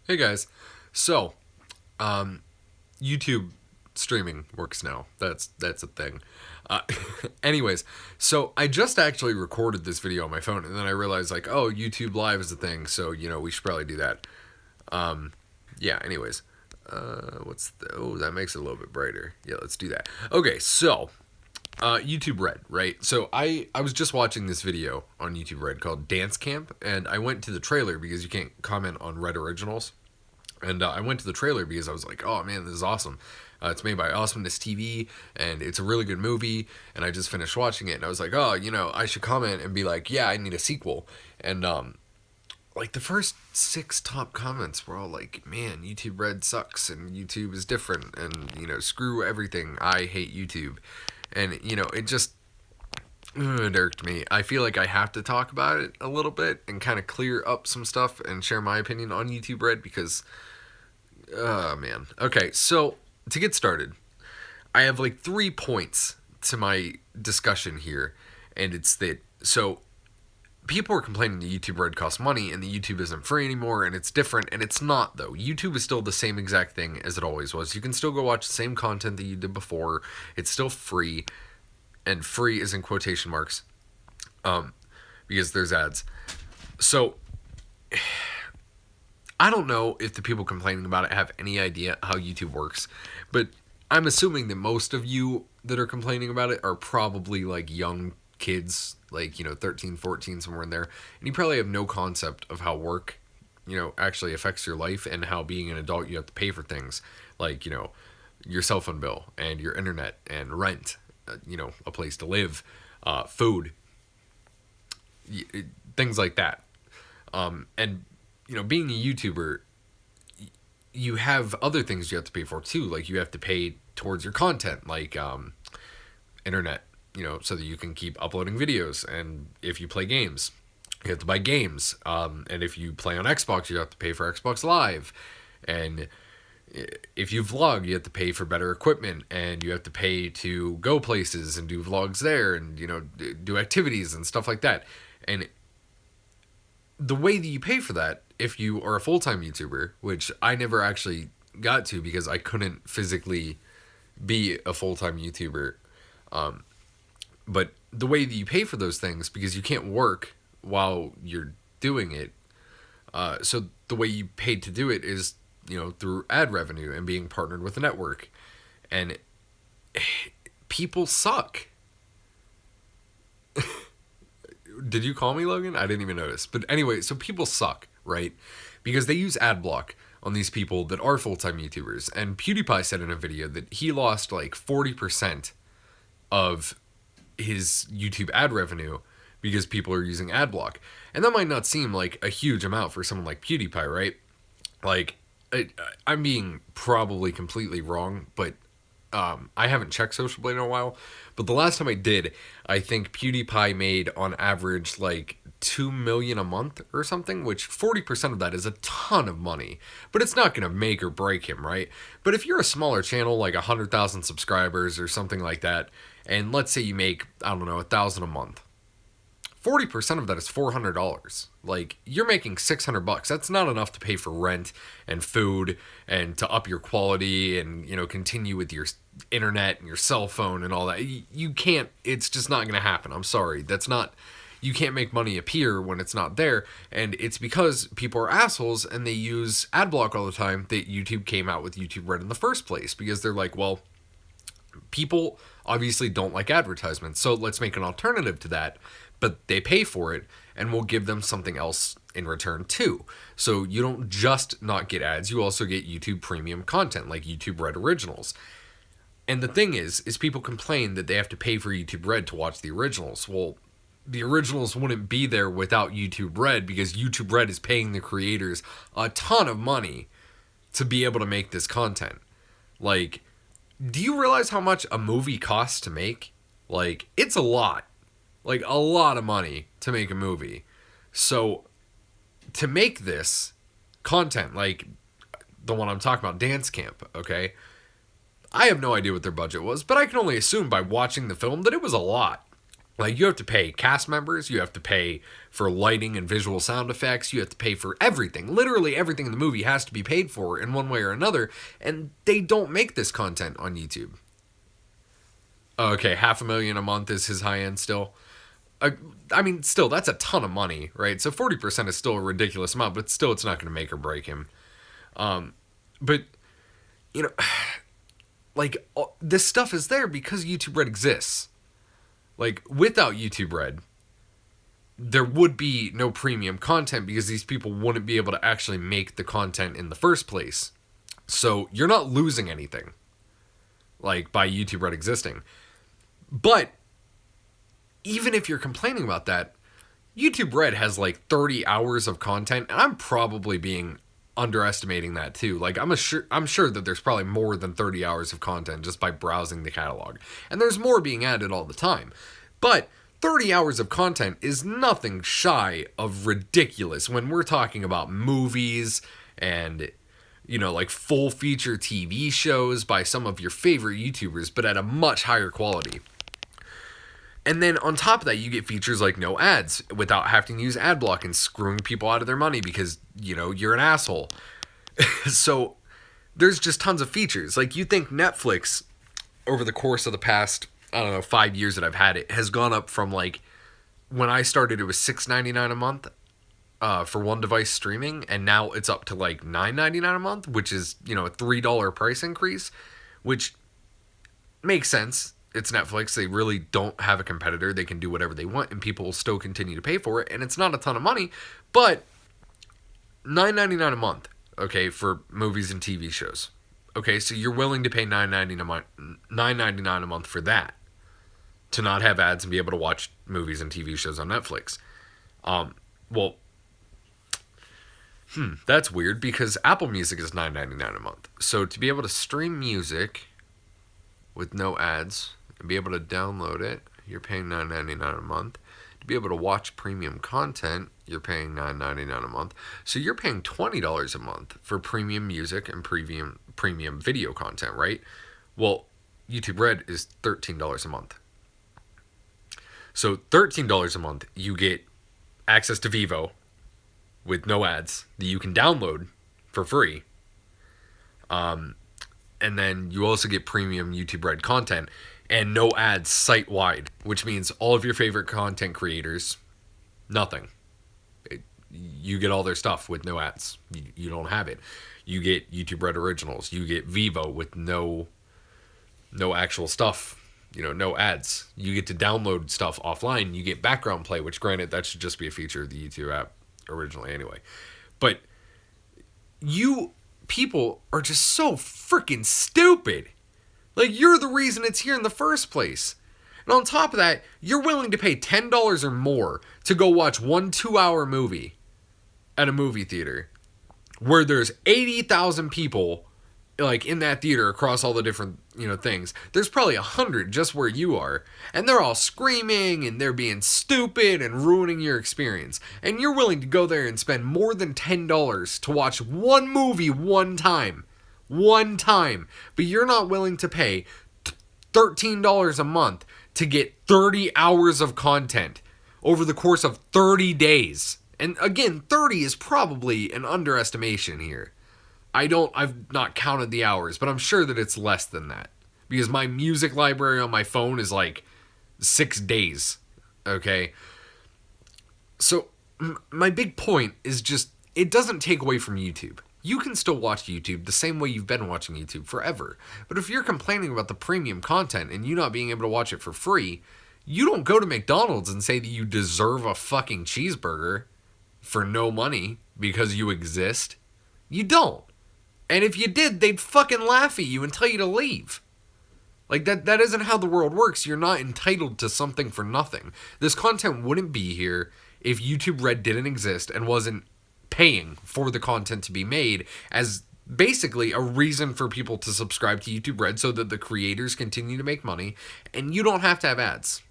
Hey guys. So, YouTube streaming works now. That's a thing. Uh, anyways, so I just actually recorded this video on my phone, and then I realized like, oh, YouTube Live is a thing, so we should probably do that. Yeah. Anyways, that makes it a little bit brighter. Yeah, let's do that. Okay, so YouTube Red, right? So I was just watching this video on YouTube Red called Dance Camp, and I went to the trailer because you can't comment on Red Originals. And I went to the trailer because I was like, oh man, this is awesome. It's made by Awesomeness TV, and it's a really good movie. And I just finished watching it, and I was like, oh, I should comment and be like, yeah, I need a sequel. And like the first 6 top comments were all like, man, YouTube Red sucks, and YouTube is different, and screw everything. I hate YouTube, and it just it irked me. I feel like I have to talk about it a little bit and kind of clear up some stuff and share my opinion on YouTube Red because, oh man. Okay, so to get started, I have like 3 points to my discussion here, and it's that so people are complaining that YouTube Red costs money and that YouTube isn't free anymore and it's different, and it's not though. YouTube is still the same exact thing as it always was. You can still go watch the same content that you did before. It's still free, and free is in quotation marks, because there's ads. So I don't know if the people complaining about it have any idea how YouTube works, but I'm assuming that most of you that are complaining about it are probably like young kids, like 13, 14, somewhere in there, and you probably have no concept of how work actually affects your life, and how being an adult you have to pay for things like your cell phone bill and your internet and rent, a place to live, food, things like that. And being a YouTuber, you have other things you have to pay for too. Like you have to pay towards your content, like internet, so that you can keep uploading videos. And if you play games, you have to buy games. And if you play on Xbox, you have to pay for Xbox Live. And if you vlog, you have to pay for better equipment, and you have to pay to go places and do vlogs there, and do activities and stuff like that. And the way that you pay for that, if you are a full-time YouTuber, which I never actually got to because I couldn't physically be a full-time YouTuber, but the way that you pay for those things, because you can't work while you're doing it, so the way you paid to do it is through ad revenue and being partnered with a network. And people suck. Did you call me, Logan? I didn't even notice. But anyway, so people suck, right? Because they use ad block on these people that are full-time YouTubers. And PewDiePie said in a video that he lost like 40% of his YouTube ad revenue because people are using ad block. And that might not seem like a huge amount for someone like PewDiePie, right? Like, I'm being probably completely wrong, but I haven't checked Social Blade in a while. But the last time I did, I think PewDiePie made on average like $2 million a month or something, which 40% of that is a ton of money. But it's not going to make or break him, right? But if you're a smaller channel, like 100,000 subscribers or something like that, and let's say you make, I don't know, 1,000 a month, 40% of that is $400. Like, you're making $600. That's not enough to pay for rent and food and to up your quality and, continue with your internet and your cell phone and all that. You can't, it's just not going to happen. I'm sorry. You can't make money appear when it's not there. And it's because people are assholes and they use ad block all the time that YouTube came out with YouTube Red in the first place. Because they're like, well, people obviously don't like advertisements, so let's make an alternative to that. But they pay for it, and we'll give them something else in return too. So you don't just not get ads, you also get YouTube premium content like YouTube Red Originals. And the thing is people complain that they have to pay for YouTube Red to watch the originals. Well, the originals wouldn't be there without YouTube Red, because YouTube Red is paying the creators a ton of money to be able to make this content. Like, do you realize how much a movie costs to make? Like, it's a lot. Like, a lot of money to make a movie. So, to make this content, like the one I'm talking about, Dance Camp, okay? I have no idea what their budget was, but I can only assume by watching the film that it was a lot. Like, you have to pay cast members, you have to pay for lighting and visual sound effects, you have to pay for everything. Literally everything in the movie has to be paid for in one way or another, and they don't make this content on YouTube. Okay, $500,000 a month is his high end still. I mean, still, that's a ton of money, right? So 40% is still a ridiculous amount, but still, it's not going to make or break him. But, you know, like, this stuff is there because YouTube Red exists. Like, without YouTube Red, there would be no premium content because these people wouldn't be able to actually make the content in the first place. So you're not losing anything, like, by YouTube Red existing. But even if you're complaining about that, YouTube Red has like 30 hours of content, and I'm probably underestimating that too. Like, I'm sure that there's probably more than 30 hours of content just by browsing the catalog. And there's more being added all the time. But 30 hours of content is nothing shy of ridiculous when we're talking about movies and, you know, like full feature TV shows by some of your favorite YouTubers, but at a much higher quality. And then on top of that, you get features like no ads without having to use ad block and screwing people out of their money because, you know, you're an asshole. So there's just tons of features. Like, you think Netflix, over the course of the past, I don't know, 5 years that I've had it, has gone up from, like, when I started it was $6.99 a month for one device streaming, and now it's up to like $9.99 a month, which is, you know, a $3 price increase, which makes sense. It's Netflix. They really don't have a competitor. They can do whatever they want, and people will still continue to pay for it. And it's not a ton of money, but $9.99 a month, okay, for movies and TV shows. Okay, so you're willing to pay $9.99 a month for that, to not have ads and be able to watch movies and TV shows on Netflix. Well, that's weird because Apple Music is $9.99 a month. So to be able to stream music with no ads and be able to download it, you're paying $9.99 a month. To be able to watch premium content, you're paying $9.99 a month. So you're paying $20 a month for premium music and premium video content, right? Well, YouTube Red is $13 a month. So $13 a month, you get access to Vivo with no ads that you can download for free. And then you also get premium YouTube Red content and no ads site-wide, which means all of your favorite content creators, nothing. You get all their stuff with no ads. You don't have it. You get YouTube Red Originals. You get Vivo with no actual stuff, you know, no ads. You get to download stuff offline. You get background play, which, granted, that should just be a feature of the YouTube app originally anyway. But you people are just so freaking stupid. Like, you're the reason it's here in the first place. And on top of that, you're willing to pay $10 or more to go watch one 2-hour movie at a movie theater where there's 80,000 people, like, in that theater across all the different, you know, things. There's probably 100 just where you are, and they're all screaming and they're being stupid and ruining your experience. And you're willing to go there and spend more than $10 to watch one movie one time, but you're not willing to pay $13 a month to get 30 hours of content over the course of 30 days. And again, 30 is probably an underestimation here. I've not counted the hours, but I'm sure that it's less than that. Because my music library on my phone is like 6 days. Okay? So, my big point is just, it doesn't take away from YouTube. You can still watch YouTube the same way you've been watching YouTube forever. But if you're complaining about the premium content and you not being able to watch it for free, you don't go to McDonald's and say that you deserve a fucking cheeseburger for no money because you exist. You don't. And if you did, they'd fucking laugh at you and tell you to leave. Like, that isn't how the world works. You're not entitled to something for nothing. This content wouldn't be here if YouTube Red didn't exist and wasn't paying for the content to be made as basically a reason for people to subscribe to YouTube Red so that the creators continue to make money and you don't have to have ads.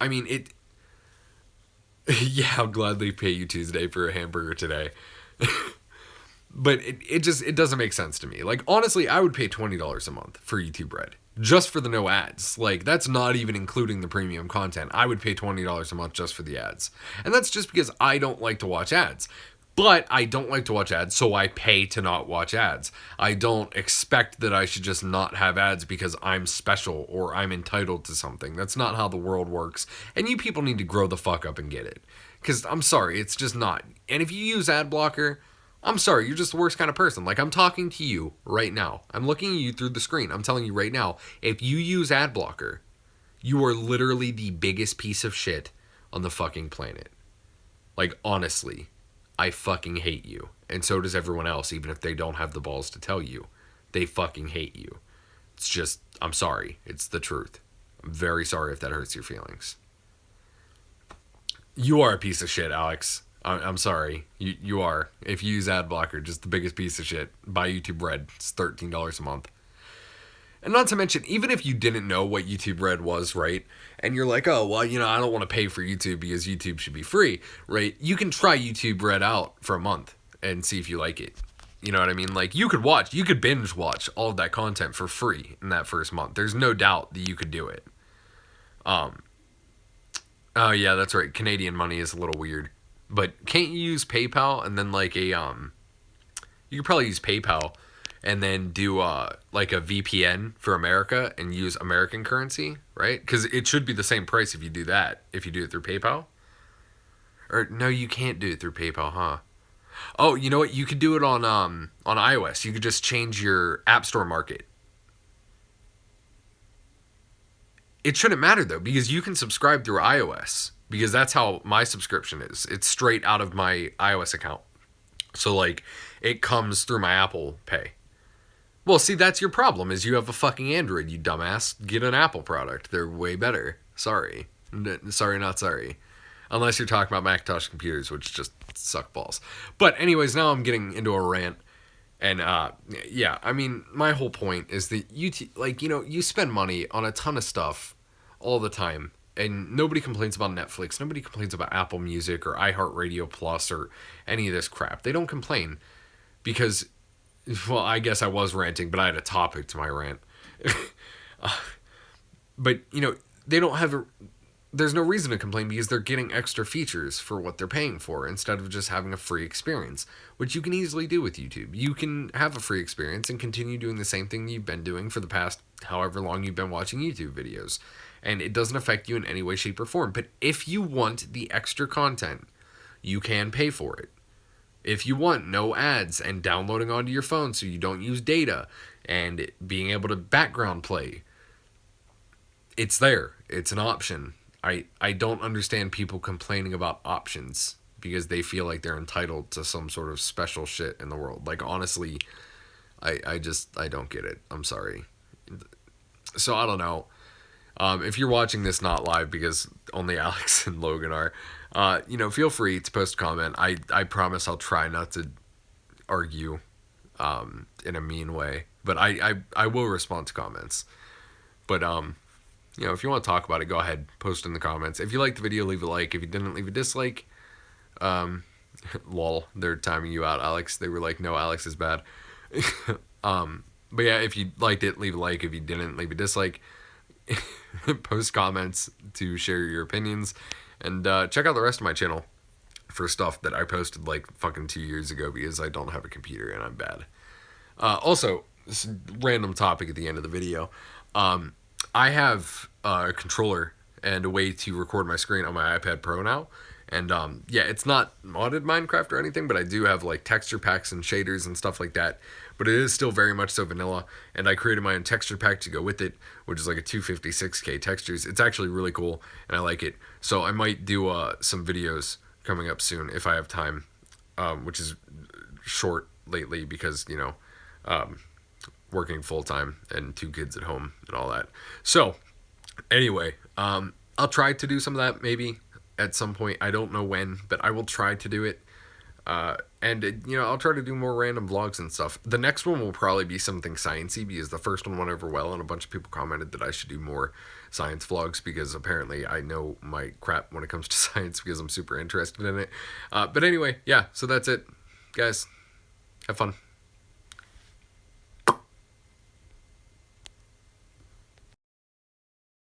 I mean, yeah, I'll gladly pay you Tuesday for a hamburger today. But it doesn't make sense to me. Like, honestly, I would pay $20 a month for YouTube Red. just for the no ads. Like, that's not even including the premium content. I would pay $20 a month just for the ads. And that's just because I don't like to watch ads. But I don't like to watch ads, so I pay to not watch ads. I don't expect that I should just not have ads because I'm special or I'm entitled to something. That's not how the world works. And you people need to grow the fuck up and get it. Because I'm sorry, it's just not. And if you use ad blocker, I'm sorry, you're just the worst kind of person. Like, I'm talking to you right now. I'm looking at you through the screen. I'm telling you right now, if you use ad blocker, you are literally the biggest piece of shit on the fucking planet. Like, honestly, I fucking hate you. And so does everyone else, even if they don't have the balls to tell you. They fucking hate you. It's just, I'm sorry. It's the truth. I'm very sorry if that hurts your feelings. You are a piece of shit, Alex. I'm sorry. You are. If you use ad blocker, just the biggest piece of shit. Buy YouTube Red. It's $13 a month. And not to mention, even if you didn't know what YouTube Red was, right? And you're like, oh, well, I don't want to pay for YouTube because YouTube should be free, right? You can try YouTube Red out for a month and see if you like it. You know what I mean? Like, you could binge watch all of that content for free in that first month. There's no doubt that you could do it. Oh yeah, that's right. Canadian money is a little weird. But can't you use PayPal and then like you could probably use PayPal and then do like a VPN for America and use American currency, right? Because it should be the same price if you do that, if you do it through PayPal. Or no, you can't do it through PayPal, huh? Oh, you know what? You could do it on iOS. You could just change your App Store market. It shouldn't matter though, because you can subscribe through iOS, because that's how my subscription is. It's straight out of my iOS account. So like, it comes through my Apple Pay. Well, see, that's your problem, is you have a fucking Android, you dumbass. Get an Apple product. They're way better. Sorry. Sorry, not sorry. Unless you're talking about Macintosh computers, which just suck balls. But anyways, now I'm getting into a rant. And yeah, I mean, my whole point is that you spend money on a ton of stuff all the time, and nobody complains about Netflix, nobody complains about Apple Music or iHeartRadio Plus or any of this crap. They don't complain because, well, I guess I was ranting, but I had a topic to my rant. But they don't have there's no reason to complain because they're getting extra features for what they're paying for instead of just having a free experience, which you can easily do with YouTube. You can have a free experience and continue doing the same thing you've been doing for the past however long you've been watching YouTube videos. And it doesn't affect you in any way, shape, or form. But if you want the extra content, you can pay for it. If you want no ads and downloading onto your phone so you don't use data and being able to background play, it's there. It's an option. I don't understand people complaining about options because they feel like they're entitled to some sort of special shit in the world. Like, honestly, I don't get it. I'm sorry. So, I don't know. If you're watching this not live because only Alex and Logan are, feel free to post a comment. I promise I'll try not to argue in a mean way. But I will respond to comments. But, if you want to talk about it, go ahead, post in the comments. If you liked the video, leave a like. If you didn't, leave a dislike. Lol, they're timing you out, Alex. They were like, no, Alex is bad. But yeah, if you liked it, leave a like. If you didn't, leave a dislike. Post comments to share your opinions. And check out the rest of my channel for stuff that I posted like fucking 2 years ago because I don't have a computer and I'm bad. Also, this random topic at the end of the video. I have a controller and a way to record my screen on my iPad Pro now. And yeah, it's not modded Minecraft or anything, but I do have like texture packs and shaders and stuff like that. But it is still very much so vanilla. And I created my own texture pack to go with it, which is like a 256K textures. It's actually really cool and I like it. So I might do some videos coming up soon if I have time, which is short lately because, working full-time and 2 kids at home and all that. So anyway, I'll try to do some of that maybe at some point. I don't know when, but I will try to do it. And I'll try to do more random vlogs and stuff. The next one will probably be something sciencey because the first one went over well and a bunch of people commented that I should do more science vlogs because apparently I know my crap when it comes to science because I'm super interested in it. But anyway, yeah, so that's it. Guys, have fun.